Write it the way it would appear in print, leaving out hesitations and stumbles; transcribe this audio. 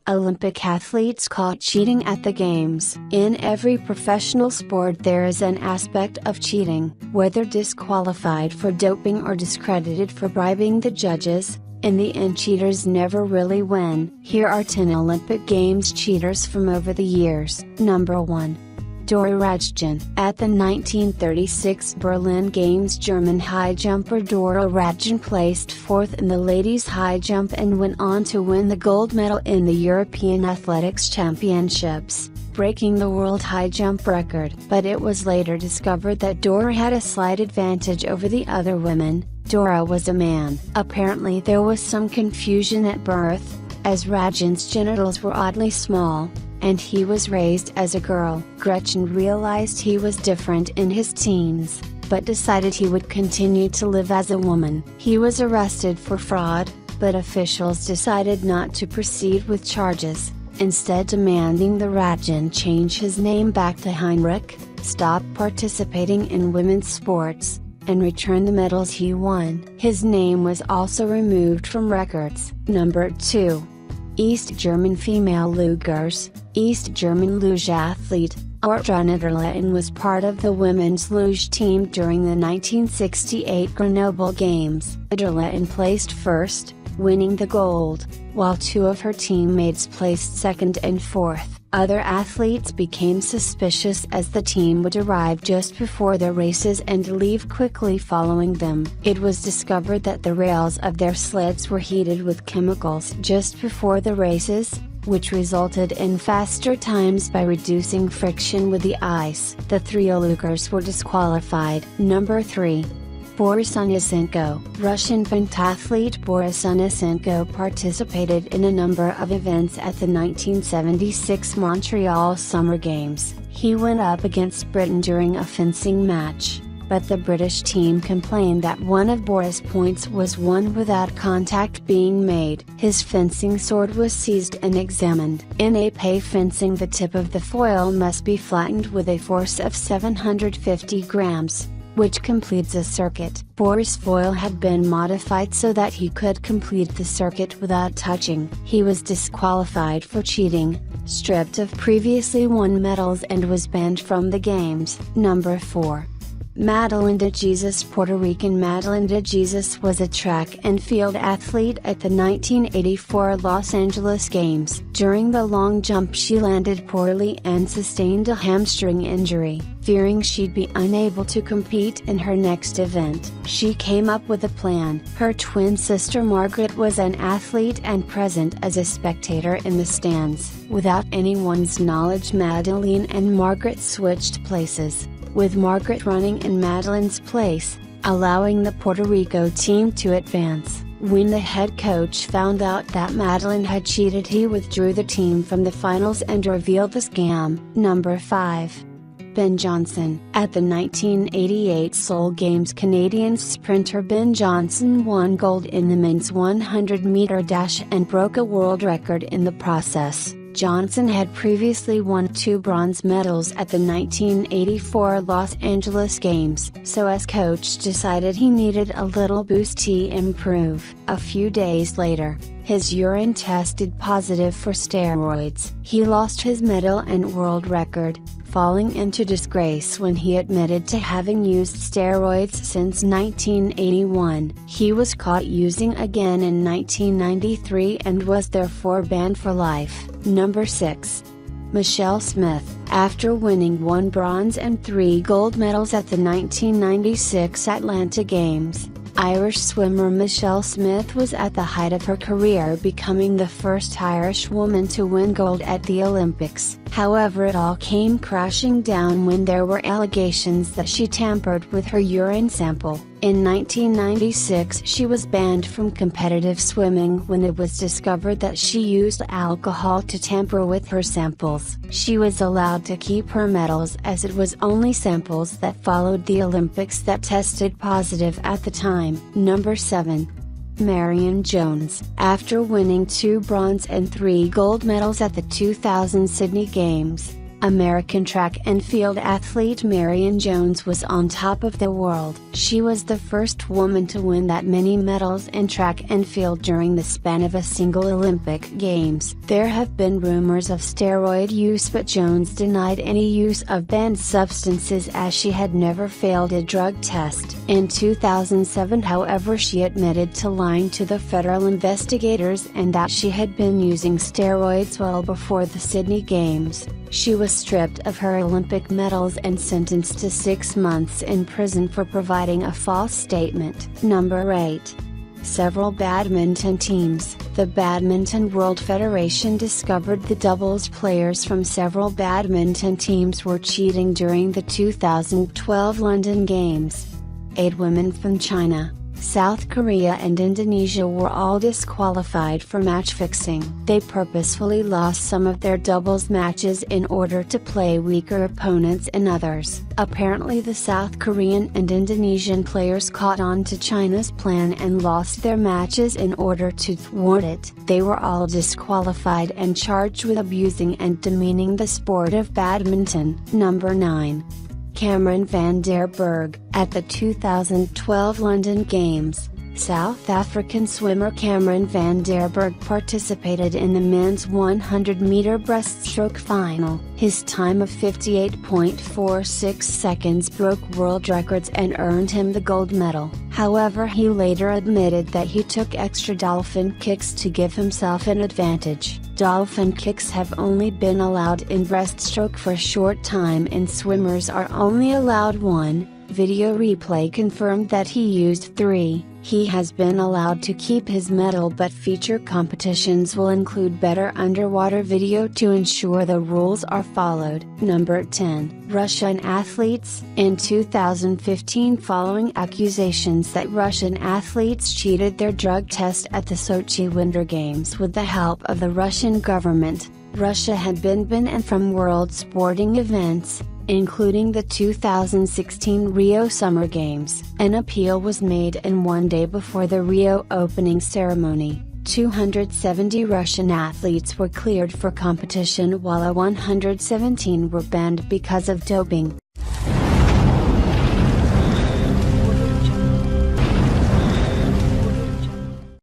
Olympic athletes caught cheating at the Games. In every professional sport there is an aspect of cheating, whether disqualified for doping or discredited for bribing the judges. In the end, cheaters never really win. Here are 10 Olympic Games cheaters from over the years. Number 1. Dora Radjen. At the 1936 Berlin Games, German high jumper Dora Radjen placed 4th in the ladies' high jump and went on to win the gold medal in the European Athletics Championships, breaking the world high jump record. But it was later discovered that Dora had a slight advantage over the other women. Dora was a man. Apparently there was some confusion at birth, as Radjen's genitals were oddly small, and he was raised as a girl. Gretchen realized he was different in his teens, but decided he would continue to live as a woman. He was arrested for fraud, but officials decided not to proceed with charges, instead demanding the Radjen change his name back to Heinrich, stop participating in women's sports, and return the medals he won. His name was also removed from records. Number 2. East German female lugers. East German luge athlete, Ortra Niederlehn was part of the women's luge team during the 1968 Grenoble Games. Niederlehn placed first, winning the gold, while 2 of her teammates placed 2nd and 4th. Other athletes became suspicious as the team would arrive just before their races and leave quickly following them. It was discovered that the rails of their sleds were heated with chemicals just before the races, which resulted in faster times by reducing friction with the ice. The 3 lugers were disqualified. Number 3. Boris Onisenko. Russian pentathlete Boris Onisenko participated in a number of events at the 1976 Montreal Summer Games. He went up against Britain during a fencing match, but the British team complained that one of Boris' points was won without contact being made. His fencing sword was seized and examined. In épée fencing, the tip of the foil must be flattened with a force of 750 grams, which completes a circuit. Boris' foil had been modified so that he could complete the circuit without touching. He was disqualified for cheating, stripped of previously won medals, and was banned from the Games. Number 4. Madeline De Jesús. Puerto Rican Madeline De Jesús was a track and field athlete at the 1984 Los Angeles Games. During the long jump she landed poorly and sustained a hamstring injury. Fearing she'd be unable to compete in her next event, she came up with a plan. Her twin sister Margaret was an athlete and present as a spectator in the stands. Without anyone's knowledge, Madeline and Margaret switched places, with Margaret running in Madeline's place, allowing the Puerto Rico team to advance. When the head coach found out that Madeline had cheated, he withdrew the team from the finals and revealed the scam. Number 5. Ben Johnson. At the 1988 Seoul Games, Canadian sprinter Ben Johnson won gold in the men's 100-meter dash and broke a world record in the process. Johnson had previously won 2 bronze medals at the 1984 Los Angeles Games, so as coach decided he needed a little boost to improve. A few days later, his urine tested positive for steroids. He lost his medal and world record, falling into disgrace when he admitted to having used steroids since 1981. He was caught using again in 1993 and was therefore banned for life. Number 6. Michelle Smith. After winning 1 bronze and 3 gold medals at the 1996 Atlanta Games, Irish swimmer Michelle Smith was at the height of her career, becoming the first Irish woman to win gold at the Olympics. However, it all came crashing down when there were allegations that she tampered with her urine sample. In 1996 she was banned from competitive swimming when it was discovered that she used alcohol to tamper with her samples. She was allowed to keep her medals as it was only samples that followed the Olympics that tested positive at the time. Number 7. Marion Jones. After winning 2 bronze and 3 gold medals at the 2000 Sydney Games, American track and field athlete Marion Jones was on top of the world. She was the first woman to win that many medals in track and field during the span of a single Olympic Games. There have been rumors of steroid use, but Jones denied any use of banned substances as she had never failed a drug test. In 2007, however, she admitted to lying to the federal investigators and that she had been using steroids well before the Sydney Games. She was stripped of her Olympic medals and sentenced to 6 months in prison for providing a false statement. Number 8. Several badminton teams. The Badminton World Federation discovered the doubles players from several badminton teams were cheating during the 2012 London Games. 8 women from China, South Korea and Indonesia were all disqualified for match fixing. They purposefully lost some of their doubles matches in order to play weaker opponents in others. Apparently the South Korean and Indonesian players caught on to China's plan and lost their matches in order to thwart it. They were all disqualified and charged with abusing and demeaning the sport of badminton. Number 9. Cameron van der Burg. At the 2012 London Games, South African swimmer Cameron van der Burg participated in the men's 100-meter breaststroke final. His time of 58.46 seconds broke world records and earned him the gold medal. However, he later admitted that he took extra dolphin kicks to give himself an advantage. Dolphin kicks have only been allowed in breaststroke for a short time and swimmers are only allowed 1. Video replay confirmed that he used 3. He has been allowed to keep his medal, but future competitions will include better underwater video to ensure the rules are followed. Number 10. Russian athletes. In 2015, following accusations that Russian athletes cheated their drug test at the Sochi Winter Games with the help of the Russian government, Russia had been banned from world sporting events, including the 2016 Rio Summer Games. An appeal was made, and one day before the Rio opening ceremony, 270 Russian athletes were cleared for competition while 117 were banned because of doping.